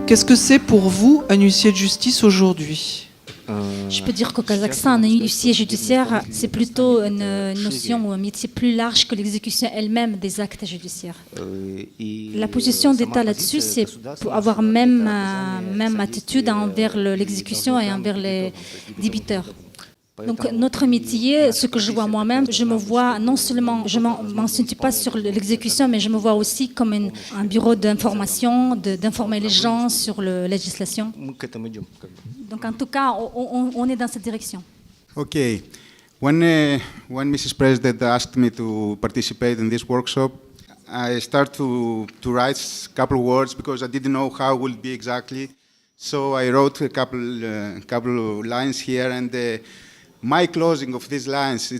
Qu'est-ce que c'est pour vous un huissier de justice aujourd'hui ? Je peux dire qu'au Kazakhstan, un huissier judiciaire, c'est plutôt une notion ou un métier plus large que l'exécution elle-même des actes judiciaires. La position d'État là-dessus, c'est pour avoir même attitude envers l'exécution et envers les débiteurs. Donc notre métier, ce que je vois moi-même, je me vois non seulement, je ne m'en situe pas sur l'exécution, mais je me vois aussi comme un bureau d'information, d'informer les gens sur la législation. Donc en tout cas, on est dans cette direction. Okay. When Mrs. President asked me to participate in this workshop, I started to write a couple of words because I didn't know how it would be exactly. So I wrote a couple of lines here, and my closing of these lines,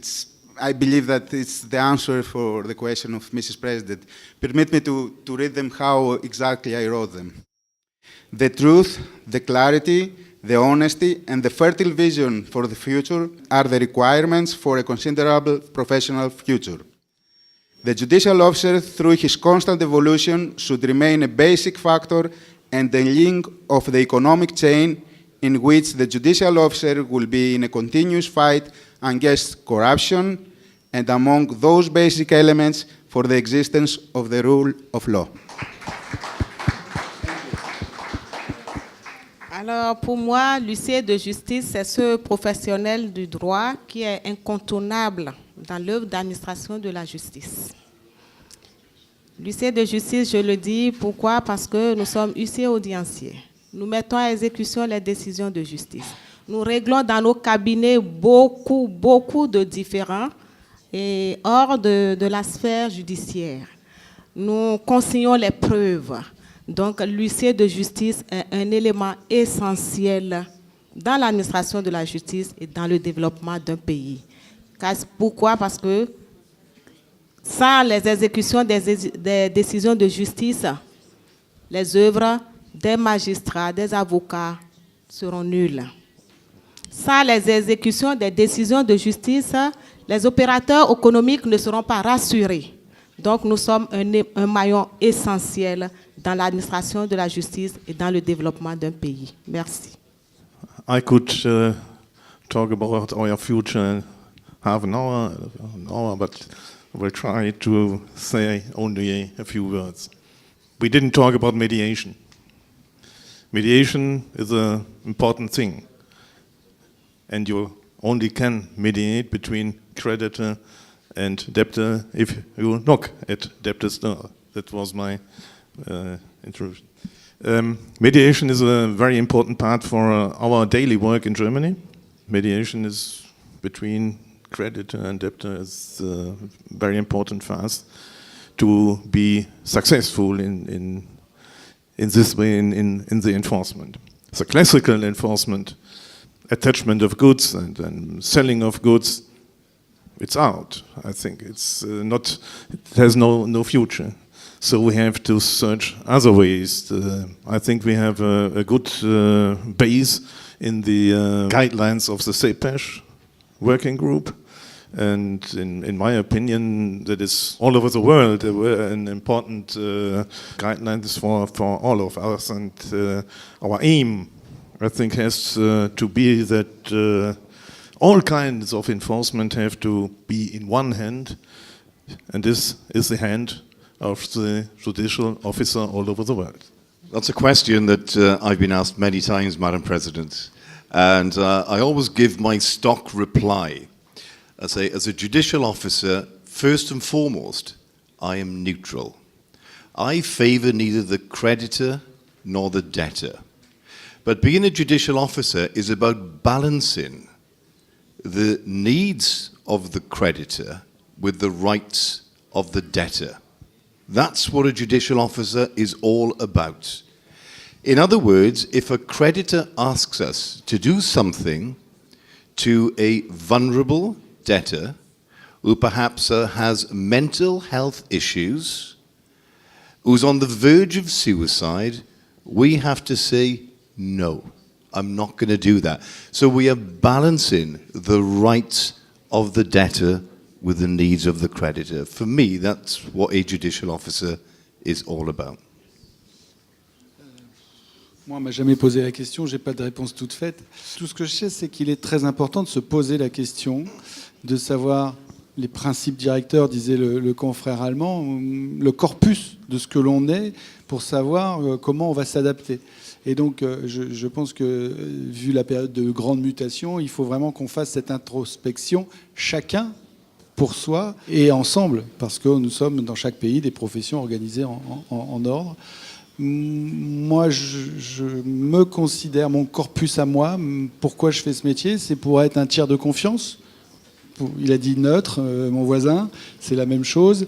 I believe that it's the answer for the question of Mrs. President. Permit me to read them how exactly I wrote them. The truth, the clarity, the honesty, and the fertile vision for the future are the requirements for a considerable professional future. The judicial officer, through his constant evolution, should remain a basic factor and the link of the economic chain in which the judicial officer will be in a continuous fight against corruption and among those basic elements for the existence of the rule of law. Alors, pour moi, l'huissier de justice, c'est ce professionnel du droit qui est incontournable dans l'œuvre d'administration de la justice. L'huissier de justice, je le dis, pourquoi? Parce que nous sommes huissiers audienciers. Nous mettons à exécution les décisions de justice. Nous réglons dans nos cabinets beaucoup de différends et hors de la sphère judiciaire. Nous consignons les preuves. Donc, l'huissier de justice est un élément essentiel dans l'administration de la justice et dans le développement d'un pays. Pourquoi? Parce que sans les exécutions des décisions de justice, les œuvres des magistrats, des avocats seront nulles. Sans les exécutions des décisions de justice, les opérateurs économiques ne seront pas rassurés. Donc, nous sommes un maillon essentiel dans l'administration de la justice et dans le développement d'un pays. Merci. I could talk about our future half an hour, but I will try to say only a few words. We didn't talk about mediation. Mediation is an important thing, and you only can mediate between creditor and debtor if you knock at debtor's door. That was my introduction. Mediation is a very important part for our daily work in Germany. Mediation is between creditor and debtor is very important for us to be successful in this way in the enforcement. The classical enforcement, attachment of goods and selling of goods, it's out. I think it's not. It has no future. So we have to search other ways. I think we have a good base in the guidelines of the CEPESH working group. And in my opinion, that is all over the world an important guidelines for all of us. And our aim, I think, has to be that all kinds of enforcement have to be in one hand, and this is the hand of the judicial officer all over the world. That's a question that I've been asked many times, Madam President, and I always give my stock reply. I say, as a judicial officer, first and foremost, I am neutral. I favour neither the creditor nor the debtor. But being a judicial officer is about balancing the needs of the creditor with the rights of the debtor. That's what a judicial officer is all about. In other words, if a creditor asks us to do something to a vulnerable debtor who perhaps has mental health issues, who's on the verge of suicide, we have to say, no, I'm not going to do that. So we are balancing the rights of the debtor with the needs of the creditor. For me, that's what a judicial officer is all about. Moi, on m'a jamais posé la question, j'ai pas de réponse toute faite. Tout ce que je sais, c'est qu'il est très important de se poser la question, de savoir les principes directeurs, disait le confrère allemand, le corpus de ce que l'on est, pour savoir comment on va s'adapter. Et donc, je pense que, vu la période de grande mutation, il faut vraiment qu'on fasse cette introspection, chacun pour soi et ensemble, parce que nous sommes dans chaque pays des professions organisées en ordre. Moi, je me considère, mon corpus à moi, pourquoi je fais ce métier, c'est pour être un tiers de confiance. Il a dit neutre, mon voisin, c'est la même chose.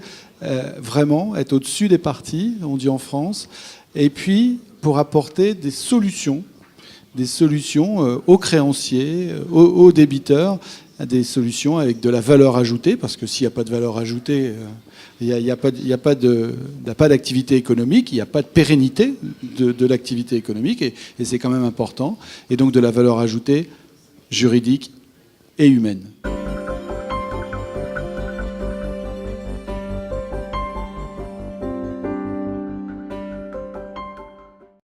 Vraiment, être au-dessus des partis, on dit en France. Et puis, pour apporter des solutions aux créanciers, aux débiteurs, des solutions avec de la valeur ajoutée, parce que s'il n'y a pas de valeur ajoutée, il n'y a pas d'activité économique, il n'y a pas de pérennité de l'activité économique, et c'est quand même important. Et donc de la valeur ajoutée juridique et humaine.